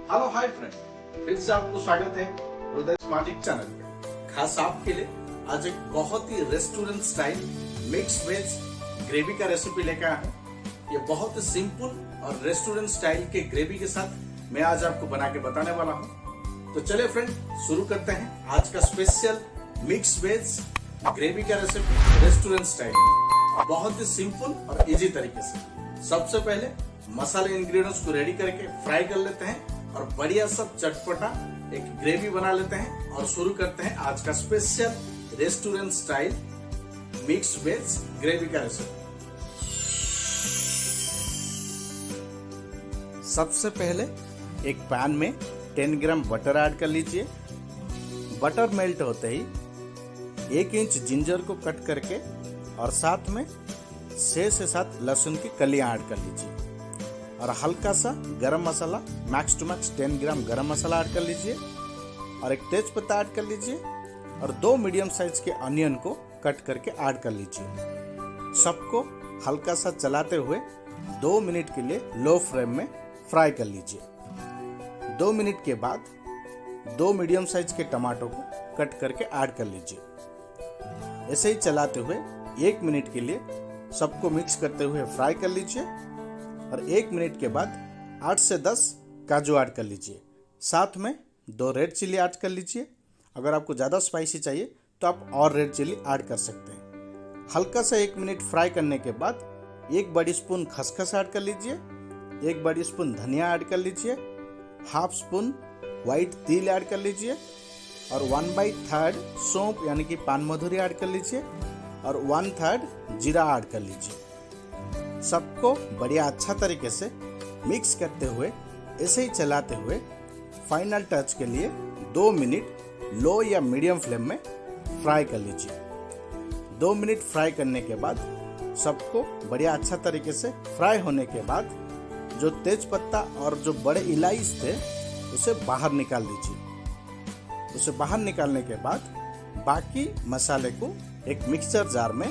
Hello hi friend, फिर से आपको स्वागत है हृदय स्मार्टिक चैनल पे। खास आपके लिए आज एक बहुत ही restaurant style mix veg gravy का रेसिपी लेकर आया हूँ। ये बहुत ही सिंपल और रेस्टोरेंट स्टाइल के ग्रेवी के साथ मैं आज आपको बना के बताने वाला हूँ। तो चलिए फ्रेंड, शुरू करते हैं आज का स्पेशल मिक्स वेज ग्रेवी का रेसिपी रेस्टोरेंट स्टाइल में, बहुत ही सिंपल और इजी तरीके से। सबसे पहले मसाले इंग्रेडिएंट्स को रेडी करके फ्राई कर लेते हैं और बढ़िया सब चटपटा एक ग्रेवी बना लेते हैं और शुरू करते हैं आज का special restaurant style mix veg gravy का रेसिपी। सबसे पहले एक पैन में 10 ग्राम बटर ऐड कर लीजिए। बटर मेल्ट होते ही 1 इंच जिंजर को कट करके और साथ में 6 से 7 लहसुन की कलियां ऐड कर लीजिए और हल्का सा गरम मसाला मैक्स टू मैक्स 10 ग्राम गरम मसाला ऐड कर लीजिए और एक तेज पत्ता ऐड कर लीजिए और 2 मीडियम साइज के अनियन को कट करके ऐड कर लीजिए। सबको हल्का सा चलाते हुए 2 मिनट के लिए लो फ्लेम में फ्राई कर लीजिए। 2 मिनट के बाद 2 मीडियम साइज के टमाटो को कट करके ऐड कर लीजिए। ऐसे ही चलाते हुए 1 मिनट के लिए सबको मिक्स करते हुए फ्राई कर लीजिए और 1 मिनट के बाद 8 से 10 काजू ऐड कर लीजिए। साथ में 2 रेड चिली ऐड कर लीजिए। अगर आपको ज़्यादा स्पाइसी चाहिए तो आप और रेड चिली ऐड कर सकते हैं। हल्का सा 1 मिनट फ्राई करने के बाद 1 बड़ी स्पून खसखस ऐड कर लीजिए, 1 बड़ी स्पून धनिया ऐड कर लीजिए, हाफ स्पून वाइट तिल ऐड कर लीजिए और 1/3 सौंफ यानी कि पान मधुरी ऐड कर लीजिए और 1/3 जीरा ऐड कर लीजिए। सबको बढ़िया अच्छा तरीके से मिक्स करते हुए ऐसे ही चलाते हुए फाइनल टच के लिए 2 मिनट लो या मीडियम फ्लेम में फ्राई कर लीजिए। 2 मिनट फ्राई करने के बाद सबको बढ़िया अच्छा तरीके से फ्राई होने के बाद जो तेज पत्ता और जो बड़े इलायची थे उसे बाहर निकाल दीजिए। उसे बाहर निकालने के बाद बाकी मसाले को एक मिक्सचर जार में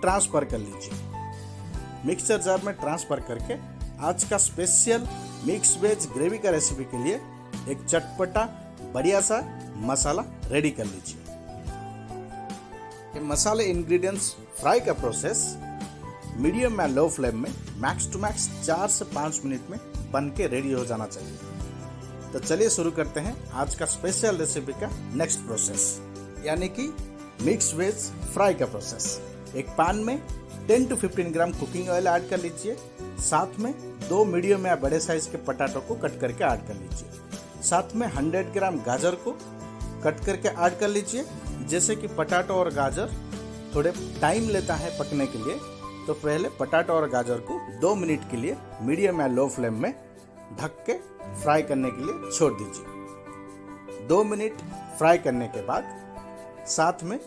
ट्रांसफर कर लीजिए। मिक्सचर जार में ट्रांसफर करके आज का स्पेशल मिक्स वेज ग्रेवी का रेसिपी के लिए एक चटपटा बढ़िया सा मसाला रेडी कर लीजिए। ये मसाले इंग्रेडिएंट्स फ्राई का प्रोसेस मीडियम या लो फ्लेम में मैक्स टू मैक्स 4 से 5 मिनट में बन के रेडी हो जाना चाहिए। तो चलिए शुरू करते हैं आज का स्पेशल रेसिपी का नेक्स्ट प्रोसेस, यानी कि मिक्स वेज फ्राई का प्रोसेस। एक पैन में 10 to 15 gram cooking oil add कर लीजिए। साथ में 2 मीडियम या बड़े साइज के पटाटो को कट करके ऐड कर लीजिए। साथ में 100 ग्राम गाजर को कट करके ऐड कर लीजिए। जैसे कि पटाटो और गाजर थोड़े टाइम लेता है पकने के लिए, तो पहले पटाटो और गाजर को 2 मिनट के लिए मीडियम या लो फ्लेम में ढक के फ्राई करने के लिए छोड़ दीजिए। 2 मिनट फ्राई करने के बाद साथ में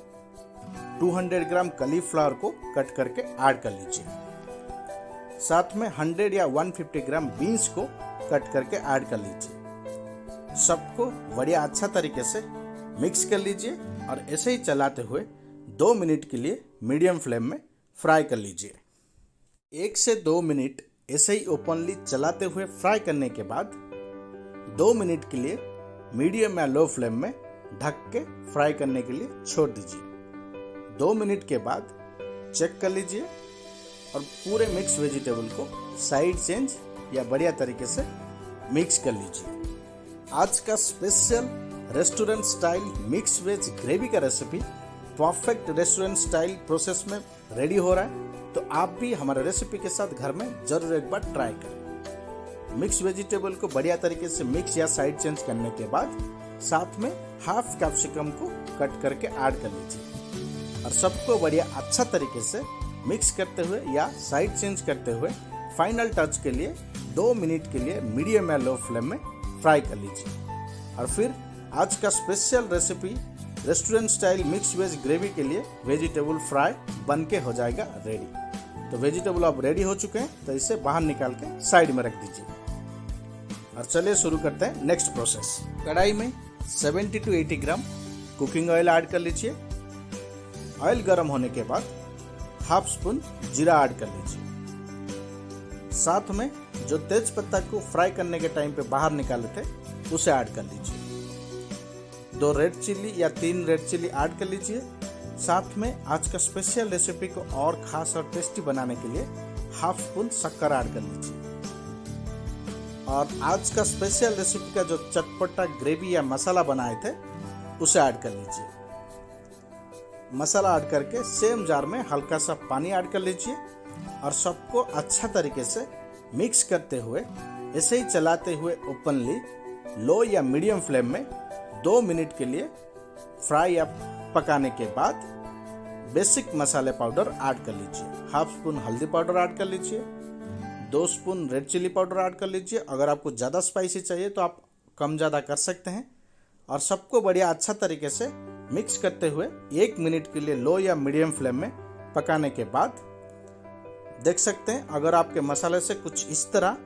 200 ग्राम कॉलीफ्लावर को कट करके ऐड कर लीजिए। साथ में 100 या 150 ग्राम बीन्स को कट करके ऐड कर लीजिए। सबको बढ़िया अच्छा तरीके से मिक्स कर लीजिए और ऐसे ही चलाते हुए 2 मिनट के लिए मीडियम फ्लेम में फ्राई कर लीजिए। 1 से 2 मिनट ऐसे ही ओपनली चलाते हुए फ्राई करने के बाद 2 मिनट के लिए मीडियम या लो फ्लेम में ढक के फ्राई करने के लिए छोड़ दीजिए। 2 मिनट के बाद चेक कर लीजिए और पूरे मिक्स वेजिटेबल को साइड चेंज या बढ़िया तरीके से मिक्स कर लीजिए। आज का special restaurant style mix veg gravy का recipe perfect restaurant style process में रेडी हो रहा है। तो आप भी हमारे रेसिपी के साथ घर में जरूर एक बार ट्राई करें। मिक्स वेजिटेबल को बढ़िया तरीके से मिक्स या साइड चेंज करने के बाद साथ में हाफ कैप्सिकम को कट करके ऐड कर लीजिए और सबको बढ़िया अच्छा तरीके से मिक्स करते हुए या साइड चेंज करते हुए फाइनल टच के लिए 2 मिनट के लिए मीडियम या लो फ्लेम में फ्राई कर लीजिए। और फिर आज का special recipe restaurant style mix veg gravy के लिए वेजिटेबल फ्राई बन के हो जाएगा रेडी। तो वेजिटेबल अब रेडी हो चुके हैं, तो इसे बाहर निकाल के साइड में रख दीजिए। और चलिए शुरू करते हैं नेक्स्ट प्रोसेस। कढ़ाई में 70 to 80 gram cooking oil add कर लीजिए। ऑयल गर्म होने के बाद हाफ स्पून जीरा ऐड कर लीजिए। साथ में जो तेज पत्ता को फ्राई करने के टाइम पे बाहर निकाले थे उसे ऐड कर लीजिए। 2 रेड चिल्ली या 3 रेड चिल्ली ऐड कर लीजिए। साथ में आज का स्पेशल रेसिपी को और खास और टेस्टी बनाने के लिए हाफ स्पून शक्कर ऐड कर लीजिए। और आज का स्पेशल रेसिपी का जो चटपटा ग्रेवी या मसाला बनाए थे उसे ऐड कर लीजिए। मसाला ऐड करके सेम जार में हल्का सा पानी ऐड कर लीजिए और सबको अच्छा तरीके से मिक्स करते हुए ऐसे ही चलाते हुए ओपनली लो या मीडियम फ्लेम में 2 मिनट के लिए फ्राई या पकाने के बाद बेसिक मसाले पाउडर ऐड कर लीजिए। हाफ स्पून हल्दी पाउडर ऐड कर लीजिए, 2 spoon red chilli powder add कर लीजिए। अगर आपको ज़्यादा स्पाइसी चाहिए तो आप कम ज़्यादा कर सकते हैं। और सबको बढ़िया अच्छा तरीके से मिक्स करते हुए 1 मिनट के लिए लो या मीडियम फ्लेम में पकाने के बाद देख सकते हैं, अगर आपके मसाले से कुछ इस तरह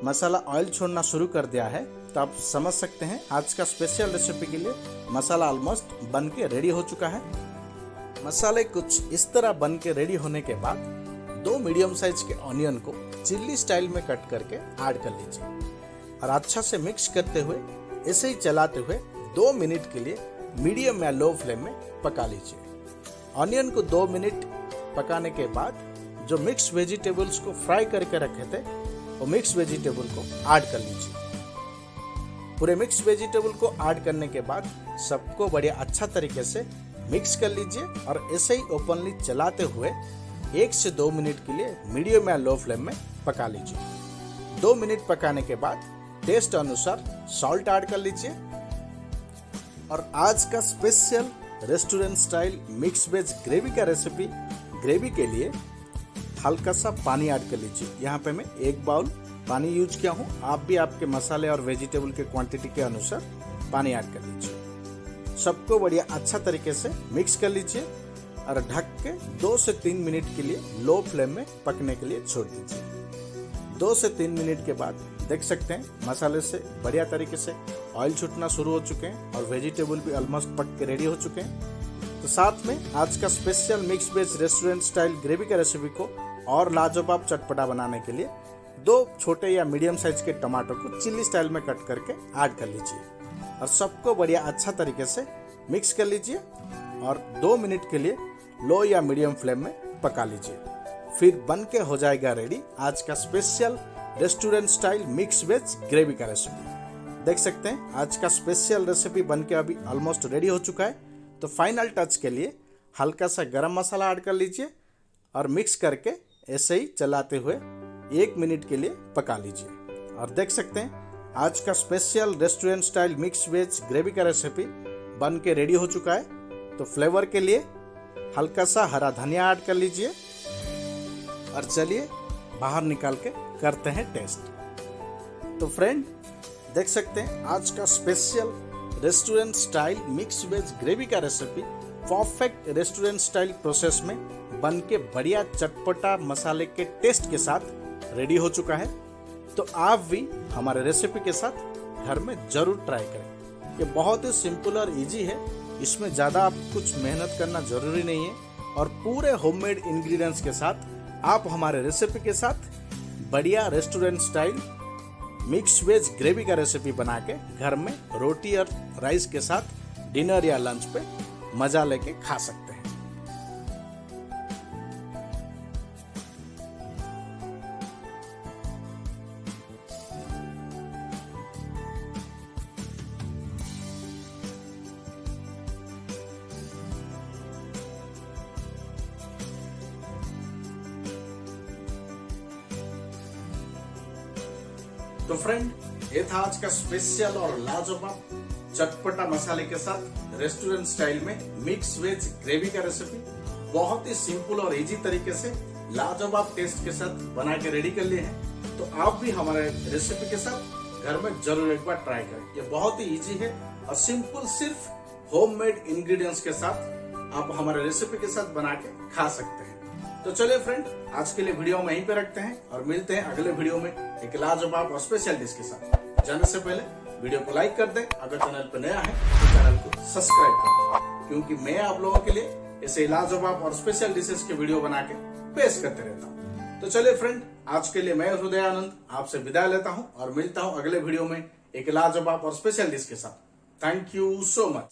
मसाला ऑयल छोड़ना शुरू कर दिया है तो आप समझ सकते हैं आज का स्पेशल रेसिपी के लिए मसाला ऑलमोस्ट बन के रेडी हो चुका है। मसाले कुछ इस तरह बन के रेडी होने के बाद 2 मीडियम साइज के ऑनियन को चिल्ली स्टाइल में कट करके ऐड कर लीजिए और अच्छा से मिक्स करते हुए ऐसे ही चलाते हुए 2 मिनट के लिए मीडियम या लो फ्लेम में पका लीजिए। ऑनियन को 2 मिनट पकाने के बाद जो मिक्स वेजिटेबल्स को फ्राई करके रखे थे वो मिक्स वेजिटेबल को ऐड कर लीजिए। पूरे मिक्स वेजिटेबल को ऐड करने के बाद सबको बढ़िया अच्छा तरीके से मिक्स कर लीजिए और ऐसे ही ओपनली चलाते हुए 1 से 2 मिनट के लिए मीडियम या लो फ्लेम में पका लीजिए। 2 मिनट पकाने के बाद टेस्ट अनुसार सॉल्ट ऐड कर लीजिए। और आज का special restaurant style mix veg gravy का रेसिपी ग्रेवी के लिए हल्का सा पानी ऐड कर लीजिए। यहाँ पे मैं 1 बाउल पानी यूज किया हूँ। आप भी आपके मसाले और वेजिटेबल के क्वांटिटी के अनुसार पानी ऐड कर लीजिए। सबको बढ़िया अच्छा तरीके से मिक्स कर लीजिए और ढक के 2 से 3 मिनट के लिए लो फ्लेम में पकने के लिए छोड़ दीजिए। 2 से 3 मिनट के बाद देख सकते हैं मसाले से बढ़िया तरीके से ऑयल छूटना शुरू हो चुके हैं और वेजिटेबल भी ऑलमोस्ट पक के रेडी हो चुके हैं। तो साथ में आज का special mix veg restaurant style gravy का रेसिपी को और लाजवाब चटपटा बनाने के लिए 2 छोटे या मीडियम साइज के टमाटर को चिल्ली स्टाइल में कट करके ऐड कर लीजिए और सबको बढ़िया अच्छा तरीके से मिक्स कर लीजिए और 2 मिनट के लिए लो या मीडियम फ्लेम में पका लीजिए। फिर बन के हो जाएगा रेडी आज का special restaurant style mix veg gravy का रेसिपी। देख सकते हैं आज का स्पेशल रेसिपी बन के अभी ऑलमोस्ट रेडी हो चुका है। तो फाइनल टच के लिए हल्का सा गरम मसाला ऐड कर लीजिए और मिक्स करके ऐसे ही चलाते हुए 1 मिनट के लिए पका लीजिए। और देख सकते हैं आज का special restaurant style mix veg gravy का रेसिपी बन के रेडी हो चुका है। तो फ्लेवर के लिए हल्का सा हरा धनिया ऐड कर लीजिए और चलिए बाहर निकाल के करते हैं टेस्ट। तो फ्रेंड देख सकते हैं आज का special restaurant style mix veg gravy का recipe perfect restaurant style process में बन के बढ़िया चटपटा मसाले के टेस्ट के साथ रेडी हो चुका है। तो आप भी हमारे रेसिपी के साथ घर में जरूर ट्राई करें। ये बहुत ही सिंपल और इजी है, इसमें ज़्यादा आप कुछ मेहनत करना जरूरी नहीं है और पूरे होममेड इंग्रेडिएंट्स के साथ आप हमारे रेसिपी के साथ बढ़िया restaurant style mix veg gravy का रेसिपी बना के घर में रोटी और राइस के साथ डिनर या लंच पे मजा लेके खा सकते हैं। तो फ्रेंड ये था आज का स्पेशल और लाजवाब चटपटा मसाले के साथ रेस्टोरेंट स्टाइल में मिक्स वेज ग्रेवी का रेसिपी। बहुत ही सिंपल और इजी तरीके से लाजवाब टेस्ट के साथ बना के रेडी कर लिए हैं। तो आप भी हमारे रेसिपी के साथ घर में जरूर एक बार ट्राई करें। ये बहुत ही इजी है और सिंपल, सिर्फ होममेड इंग्रेडिएंट्स के साथ आप हमारे रेसिपी के साथ बना के खा सकते हैं। तो चलिए फ्रेंड आज के लिए वीडियो में यहीं पे रखते हैं और मिलते हैं अगले वीडियो में एक लाजवाब और स्पेशल डिश के साथ। जाने से पहले वीडियो को लाइक कर दें, अगर चैनल पर नया है तो चैनल को सब्सक्राइब कर दें, क्योंकि मैं आप लोगों के लिए ऐसे लाजवाब और स्पेशल डिशेस के वीडियो बना के पेश करते रहता हूँ। तो चलिए फ्रेंड, आज के लिए मैं हृदयानंद आपसे विदा लेता हूं और मिलता हूं अगले वीडियो में एक लाजवाब और स्पेशल डिश के साथ। Thank you so much.